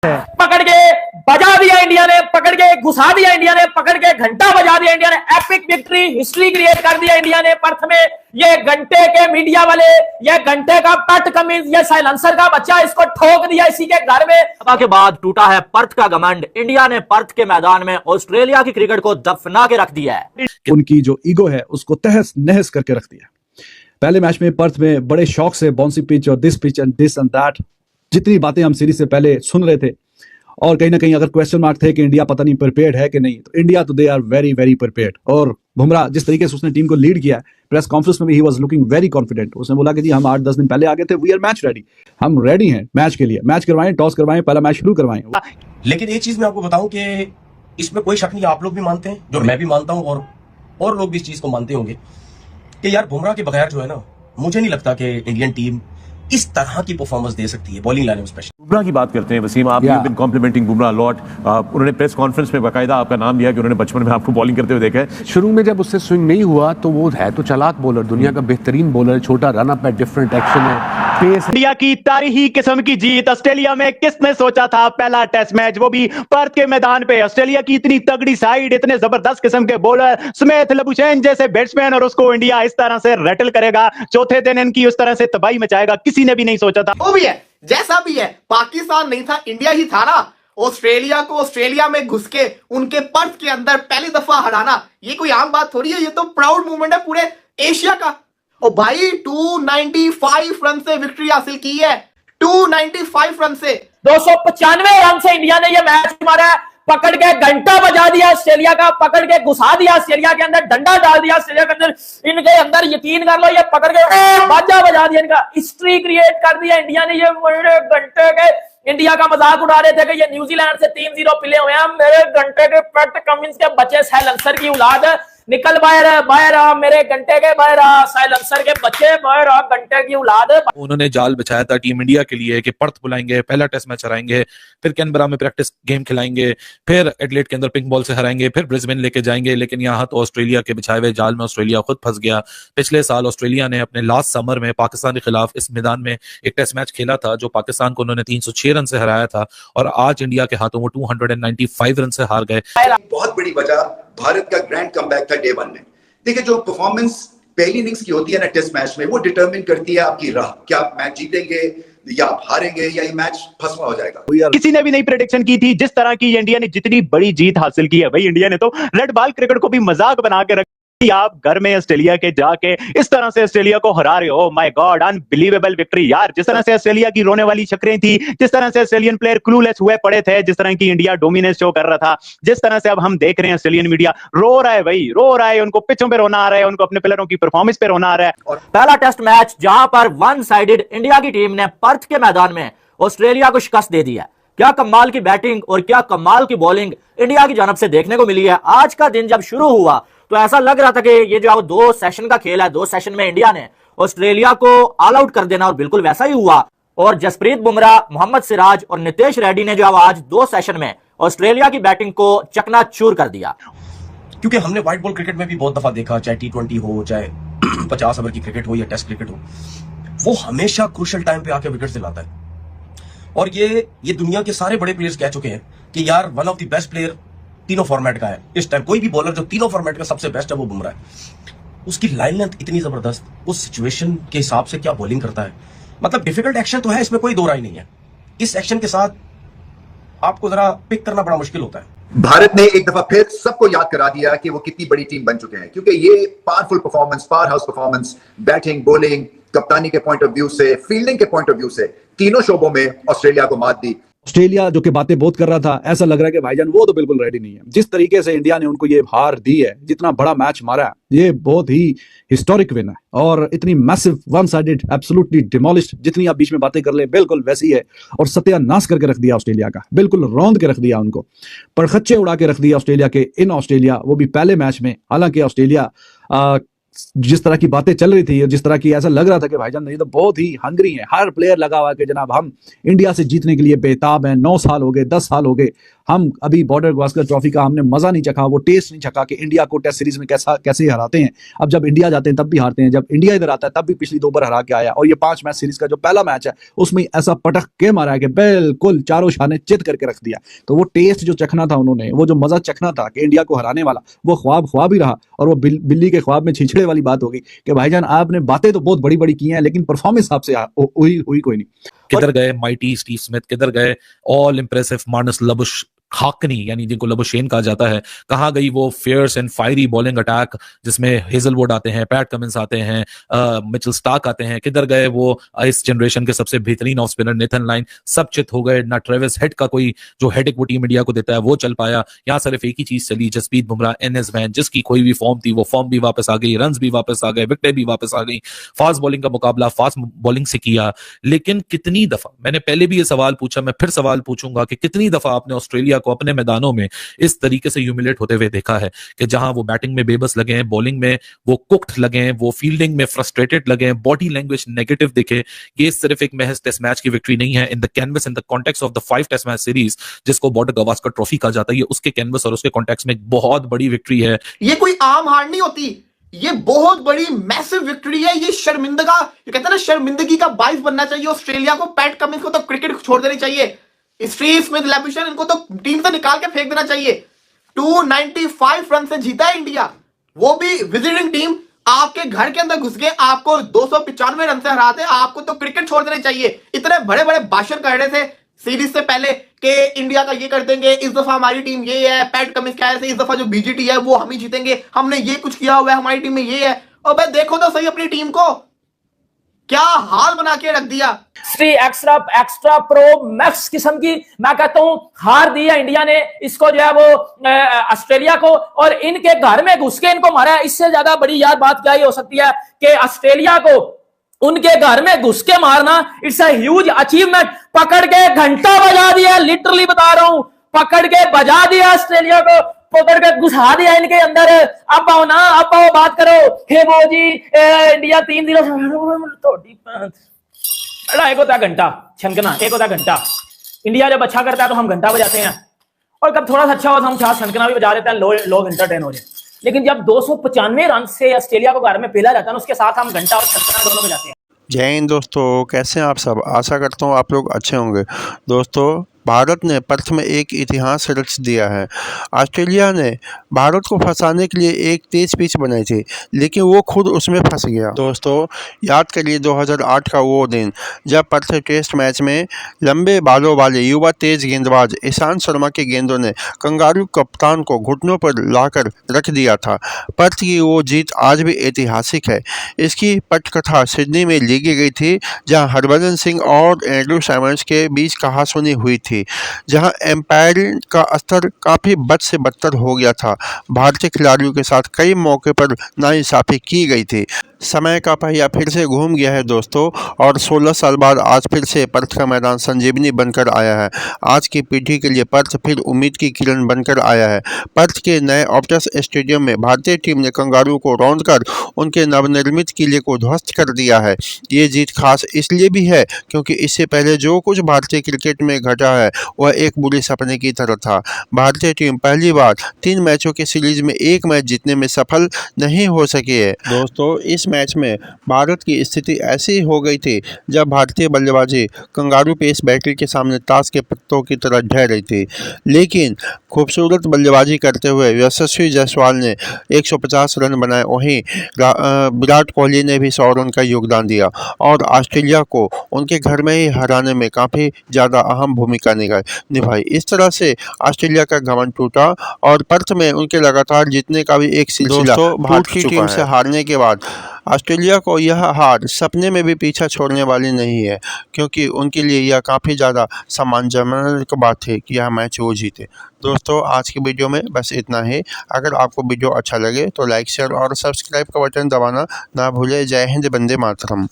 पकड़ के बजा दिया इंडिया ने, पकड़ के घुसा दिया इंडिया ने, पकड़ के घंटा बजा दिया इंडिया ने। एपिक विक्ट्री, हिस्ट्री क्रिएट कर दिया इंडिया ने पर्थ में। ये घंटे के मीडिया वाले, ये घंटे का पैट कमिंस, ये साइलेंसर का बच्चा, इसको ठोक दिया इसी के घर में। के बाद टूटा है पर्थ का घमंड। इंडिया ने पर्थ के मैदान में ऑस्ट्रेलिया की क्रिकेट को दफना के रख दिया है। उनकी जो ईगो है उसको तहस नहस करके रख दिया। पहले मैच में पर्थ में बड़े शौक से बाउंसी पिच और this pitch and this and that जितनी बातें हम सीरीज से पहले सुन रहे थे, और कहीं ना कहीं अगर क्वेश्चन मार्क थे कि इंडिया पता नहीं प्रिपेयर्ड है कि नहीं, तो इंडिया तो they are very very prepared. और बुमराह जिस तरीके से उसने टीम को लीड किया, प्रेस कॉन्फ्रेंस में भी he was looking very confident. उसने बोला कि जी हम 8-10 दिन पहले आ गए थे, वी आर मैच रेडी, हम रेडी हैं मैच के लिए, मैच करवाएं, टॉस करवाएं, पहला मैच शुरू करवाएं। लेकिन एक चीज मैं आपको बताऊं कि इसमें कोई शक नहीं, आप लोग भी मानते हैं, जो मैं भी मानता हूं, और लोग भी इस चीज को मानते होंगे कि यार बुमराह के बगैर जो है ना, मुझे नहीं लगता कि इंडियन टीम इस तरह की परफॉर्मेंस दे सकती है बॉलिंग लाइन में स्पेशल। बुमराह की बात करते हैं वसीम, आप you been complimenting Bumrah lot. उन्होंने प्रेस कॉन्फ्रेंस में बाकायदा आपका नाम लिया कि उन्होंने बचपन में आपको बॉलिंग करते हुए देखा है। शुरू में जब उससे स्विंग नहीं हुआ तो वो है तो चालाक बॉलर, दुनिया का बेहतरीन बॉलर, छोटा रन अप है, डिफरेंट एक्शन है, पेस। इंडिया की तारीखी किस्म की जीत ऑस्ट्रेलिया में, किसने सोचा था पहला टेस्ट मैच वो भी पर्थ के मैदान पे। ऑस्ट्रेलिया की इतनी तगड़ी साइड, इतने जबरदस्त किस्म के बॉलर, स्मिथ, लबुशेन जैसे बैट्समैन, और उसको इंडिया इस तरह से रैटल करेगा, चौथे दिन इनकी उस तरह से तबाही मचाएगा, किसी ने भी नहीं सोचा था। वो भी है, जैसा भी है, पाकिस्तान नहीं था, इंडिया ही था ना। ऑस्ट्रेलिया को ऑस्ट्रेलिया में घुस के उनके पर्थ के अंदर पहली दफा हराना, ये कोई आम बात थोड़ी है, ये तो प्राउड मूवमेंट है पूरे एशिया का। और भाई 295 रन से विक्ट्री हासिल की है, 295 रन से, 295 रन से इंडिया ने ये मैच मारा है। पकड़ के घंटा बजा दिया ऑस्ट्रेलिया का, पकड़ के घुसा दिया ऑस्ट्रेलिया के अंदर, डंडा डाल दिया ऑस्ट्रेलिया के अंदर, इनके अंदर यकीन कर लो ये पकड़ के बाजा बजा दिया इनका। हिस्ट्री क्रिएट कर दिया इंडिया ने। ये घंटे के इंडिया का मजाक उड़ा रहे थे कि ये न्यूजीलैंड से 3-0 पिले हुए हैं, मेरे घंटे के पैट कमिंस के बच्चे, साइलेंसर की औलाद, निकल बाहर आ, मेरे घंटे के बाहर आ, साइलेंसर के बच्चे बाहर आ, घंटे की औलाद। उन्होंने जाल बिछाया था टीम इंडिया के लिए कि पर्थ बुलाएंगे, पहला टेस्ट मैच हराएंगे, फिर कैनबरा में प्रैक्टिस गेम खिलाएंगे, फिर एडिलेड के अंदर पिंक बॉल से हराएंगे, फिर ब्रिस्बेन लेके जाएंगे। लेकिन यहाँ तो ऑस्ट्रेलिया के बिछाए हुए जाल में ऑस्ट्रेलिया खुद फंस गया। पिछले साल ऑस्ट्रेलिया ने अपने लास्ट समर में पाकिस्तान के खिलाफ इस मैदान में एक टेस्ट मैच खेला था, जो पाकिस्तान को उन्होंने 306 रन से हराया था, और आज इंडिया के हाथों वो 295 रन से हार गए। बहुत बड़ी वजह भारत का ग्रैंड कमबैक था डे 1 में। देखिए, जो परफॉर्मेंस पहली इनिंग्स की होती है ना टेस्ट मैच में, वो डिटरमिन करती है आपकी राह, क्या आप मैच जीतेंगे या आप हारेंगे या ये मैच फंसवा हो जाएगा। किसी ने भी नहीं प्रेडिक्शन की थी जिस तरह की इंडिया ने जितनी बड़ी जीत हासिल की है। भाई इंडिया ने तो रेड बॉल क्रिकेट को भी मजाक बना के रखा। आप घर में ऑस्ट्रेलिया के जाके इस तरह से ऑस्ट्रेलिया को हरा रहे हो, माय गॉड, अनबिलीवेबल विक्ट्री यार। जिस तरह से ऑस्ट्रेलिया की रोने वाली शक्लें थी, जिस तरह से ऑस्ट्रेलियन प्लेयर क्लूलेस हुए पड़े थे, जिस तरह की इंडिया डोमिनेंस शो कर रहा था, जिस तरह से अब हम देख रहे हैं ऑस्ट्रेलियन मीडिया रो रहा है, भाई रो रहा है, उनको पिचों पे रोना आ रहा है, उनको अपने प्लेयरों की परफॉर्मेंस पे रोना आ रहा है। पहला टेस्ट मैच जहां पर वन साइडेड इंडिया की टीम ने पर्थ के मैदान में ऑस्ट्रेलिया को शिकस्त दे दी है। क्या कमाल की बैटिंग और क्या कमाल की बॉलिंग इंडिया की जानब से देखने को मिली है। आज का दिन जब शुरू हुआ तो ऐसा लग रहा था कि ये जो 2 सेशन का खेल है, 2 सेशन में इंडिया ने ऑस्ट्रेलिया को ऑल आउट कर देना, और बिल्कुल वैसा ही हुआ। और जसप्रीत बुमराह, मोहम्मद सिराज और नितेश रेड्डी ने जो आज 2 सेशन में ऑस्ट्रेलिया की बैटिंग को चकनाचूर कर दिया। क्योंकि हमने व्हाइट बॉल क्रिकेट में भी बहुत दफा देखा, चाहे T20 हो, चाहे 50 ओवर की क्रिकेट हो या टेस्ट क्रिकेट हो, वो हमेशा क्रूशियल टाइम पे आके विकेट दिलाता है। और ये दुनिया के सारे बड़े प्लेयर्स कह चुके हैं कि यार one of the best player तीनों फॉर्मेट का है इस टाइम। कोई भी बॉलर जो तीनों फॉर्मेट का सबसे बेस्ट है वो बुमराह है। उसकी लाइन लेंथ इतनी जबरदस्त, उस सिचुएशन के हिसाब से क्या बॉलिंग करता है, मतलब डिफिकल्ट एक्शन तो है, इसमें कोई दो राय नहीं है। इस एक्शन के साथ आपको जरा पिक करना बड़ा मुश्किल होता है। भारत ने एक दफा फिर सबको याद करा दिया कि वो कितनी बड़ी टीम बन चुके हैं, क्योंकि ये powerful performance, power house performance, batting, bowling, कप्तानी के पॉइंट ऑफ व्यू से, फील्डिंग के पॉइंट ऑफ व्यू से, तीनों शोबों में ऑस्ट्रेलिया को मात दी। ऑस्ट्रेलिया जो कि बातें बहुत कर रहा था, ऐसा लग रहा है कि भाईजान वो तो बिल्कुल रेडी नहीं है। जिस तरीके से इंडिया ने उनको ये हार दी है, जितना बड़ा मैच मारा है, ये बहुत ही हिस्टोरिक विन है। और इतनी massive, one sided, absolutely demolished, जितनी आप बीच में बातें कर ले बिल्कुल वैसी है। और सत्यानाश करके रख दिया ऑस्ट्रेलिया का, बिल्कुल रौंद के रख दिया उनको, परखच्चे उड़ा के रख दिया ऑस्ट्रेलिया के इन ऑस्ट्रेलिया, वो भी पहले मैच में। हालांकि ऑस्ट्रेलिया जिस तरह की बातें चल रही थी और जिस तरह की ऐसा लग रहा था कि भाईजान ये तो बहुत ही हंग्री है, हर प्लेयर लगा हुआ है कि जनाब हम इंडिया से जीतने के लिए बेताब हैं, 9 साल हो गए, 10 साल हो गए, हम अभी बॉर्डर गावस्कर ट्रॉफी का हमने मजा नहीं चखा, वो टेस्ट नहीं चखा कि इंडिया को टेस्ट सीरीज में कैसे हराते हैं। अब जब इंडिया जाते हैं तब भी हारते हैं, जब इंडिया इधर आता है तब भी पिछली 2 बार हरा के आया, और ये 5 मैच सीरीज का जो पहला मैच है उसमें ऐसा पटक के मारा है कि बिल्कुल चारों शाने चित करके रख दिया। तो वो टेस्ट जो चखना था उन्होंने, वो जो मजा चखना था कि इंडिया को हराने वाला, वो ख्वाब ही रहा, और वो बिल्ली के ख्वाब में छिछड़े वाली बात होगी कि भाईजान आपने बातें तो बहुत बड़ी बड़ी की हैं लेकिन परफॉर्मेंस आपसे हुई कोई नहीं। किधर गए माइटी स्टीव स्मिथ, किधर गए all impressive Marnus Labuschagne, यानी जिनको लबुशेन कहा जाता है, कहाँ गई वो fierce and fiery bowling attack जिसमें हेजलवुड आते हैं, पैट कमिंस आते हैं, मिचेल स्टार्क आते हैं, किधर गए वो इस जनरेशन के सबसे बेहतरीन ऑफ स्पिनर नेथन लाइन, सब चित हो गए। ना ट्रेविस हेड का कोई जो हेड वो टीम इंडिया को देता है वो चल पाया, यहाँ सिर्फ एक ही चीज चली, जसप्रीत बुमराह एनएस मैन, जिसकी कोई भी फॉर्म थी वो फॉर्म भी वापस आ गई, रन भी वापस आ गए, विकेटें भी वापस आ गई, फास्ट बॉलिंग का मुकाबला फास्ट बॉलिंग से किया। लेकिन कितनी दफा, मैंने पहले भी ये सवाल पूछा, मैं फिर सवाल पूछूंगा कि कितनी दफा आपने ऑस्ट्रेलिया को अपने मैदानों में इस तरीके से ह्यूमिलेट होते हुए देखा है कि जहां वो बैटिंग में बेबस लगे हैं, बॉलिंग में वो कुक्ड लगे हैं, वो फील्डिंग में फ्रस्ट्रेटेड लगे हैं, बॉडी लैंग्वेज नेगेटिव दिखे। ये सिर्फ एक महज टेस्ट मैच की विक्ट्री नहीं है, in the canvas, in the context of the 5 test match series जिसको बॉर्डर गावस्कर ट्रॉफी कहा जाता है, ये उसके कैनवस और उसके कॉन्टेक्स्ट में एक बहुत बड़ी विक्ट्री है। ये कोई आम हार नहीं होती, ये बहुत बड़ी मैसिव विक्ट्री है। ये शर्मिंदगा, ये कहते हैं ना, शर्मिंदगी का बाइस बनना चाहिए ऑस्ट्रेलिया को। पैट कमिंस को तो क्रिकेट छोड़ देनी चाहिए, स्टीव स्मिथ, लैबुशेन, इनको तो टीम से निकाल के फेंक देना चाहिए। 295 रन से जीता है इंडिया, वो भी विजिटिंग टीम। आपके घर के अंदर घुस के आपको 295 रन से हराते, आपको तो क्रिकेट छोड़ देने चाहिए। इतने बड़े बड़े भाषण कर रहे थे सीरीज से पहले कि इंडिया का ये कर देंगे, इस दफा हमारी टीम ये है, पैट कमिंस क्या है, इस दफा जो बीजीटी है वो हम ही जीतेंगे, हमने ये कुछ किया हुआ है, हमारी टीम में ये है। और भाई देखो तो सही अपनी टीम को, क्या हाल बना के रख दिया। एक्स्ट्रा प्रो मैक्स किस्म की, मैं कहता हूं, हार दी है इंडिया ने इसको, जो है वो ऑस्ट्रेलिया को, और इनके घर में घुस के इनको मारा है। इससे ज्यादा बड़ी याद बात क्या ही हो सकती है कि ऑस्ट्रेलिया को उनके घर में घुस के मारना, इट्स अ ह्यूज अचीवमेंट। पकड़ के घंटा बजा दिया, लिटरली बता रहा हूं, पकड़ के बजा दिया ऑस्ट्रेलिया को, पकड़ के घुसा दिया इनके अंदर। अब आओ ना, अब आओ बात करो, हे वो जी इंडिया 3-0 एक होता घंटा छनकना, एक होता घंटा। इंडिया जब अच्छा करता है तो हम घंटा बजाते हैं, और कब थोड़ा सा अच्छा हो तो हम चार छनकना भी बजा देते हैं, लोग एंटरटेन हो जाए। लेकिन जब 295 रन से ऑस्ट्रेलिया को घर में पेला जाता है ना, उसके साथ हम घंटा और छनकना दोनों बजाते हैं। जय हिंद दोस्तों, कैसे हैं आप सब। आशा करता हूँ आप लोग अच्छे होंगे। दोस्तों, भारत ने पर्थ में एक इतिहास रच दिया है। ऑस्ट्रेलिया ने भारत को फंसाने के लिए एक तेज पिच बनाई थी, लेकिन वो खुद उसमें फंस गया। दोस्तों, याद करिए 2008 का वो दिन जब पर्थ टेस्ट मैच में लंबे बालों वाले युवा तेज गेंदबाज ईशांत शर्मा के गेंदों ने कंगारू कप्तान को घुटनों पर लाकर रख दिया था। पर्थ की वो जीत आज भी ऐतिहासिक है। इसकी पटकथा सिडनी में ली गई थी, जहां हरभजन सिंह और एंड्रू साइमंड्स के बीच कहासुनी हुई थी, जहां एम्पायरिंग का स्तर काफ़ी बद से बदतर हो गया था। भारतीय खिलाड़ियों के साथ कई मौके पर नाइंसाफ़ी की गई थी। समय का पहिया फिर से घूम गया है दोस्तों, और 16 साल बाद आज फिर से पर्थ का मैदान संजीवनी बनकर आया है। आज की पीढ़ी के लिए पर्थ फिर उम्मीद की किरण बनकर आया है। पर्थ के नए ऑप्टस स्टेडियम में भारतीय टीम ने कंगारू को रौंदकर उनके नवनिर्मित किले को ध्वस्त कर दिया है। ये जीत खास इसलिए भी है क्योंकि इससे पहले जो कुछ भारतीय क्रिकेट में घटा है वह एक बुरे सपने की तरह था। भारतीय टीम पहली बार 3 मैचों के सीरीज में 1 मैच जीतने में सफल नहीं हो सकी है। दोस्तों, इस मैच में भारत की स्थिति ऐसी हो गई थी जब भारतीय बल्लेबाजी कंगारू पेस बैटरी के सामने ताश के पत्तों की तरह ढह रही थी, लेकिन खूबसूरत बल्लेबाजी करते हुए यशस्वी जायसवाल ने 150 रन बनाए। वहीं विराट कोहली ने भी 100 रन का योगदान दिया और ऑस्ट्रेलिया को उनके घर में ही हराने में काफ़ी ज़्यादा अहम भूमिका निभाई। इस तरह से ऑस्ट्रेलिया का घमंड टूटा और पर्थ में उनके लगातार जीतने का भी एक सिलसिला भारत की टीम से हारने के बाद ऑस्ट्रेलिया को यह हार सपने में भी पीछा छोड़ने वाली नहीं है, क्योंकि उनके लिए यह काफ़ी ज़्यादा सम्मानजनक बात थी कि यह मैच वो जीते। दोस्तों, आज की वीडियो में बस इतना ही। अगर आपको वीडियो अच्छा लगे तो लाइक, शेयर और सब्सक्राइब का बटन दबाना ना भूलें। जय हिंद, वंदे मातरम।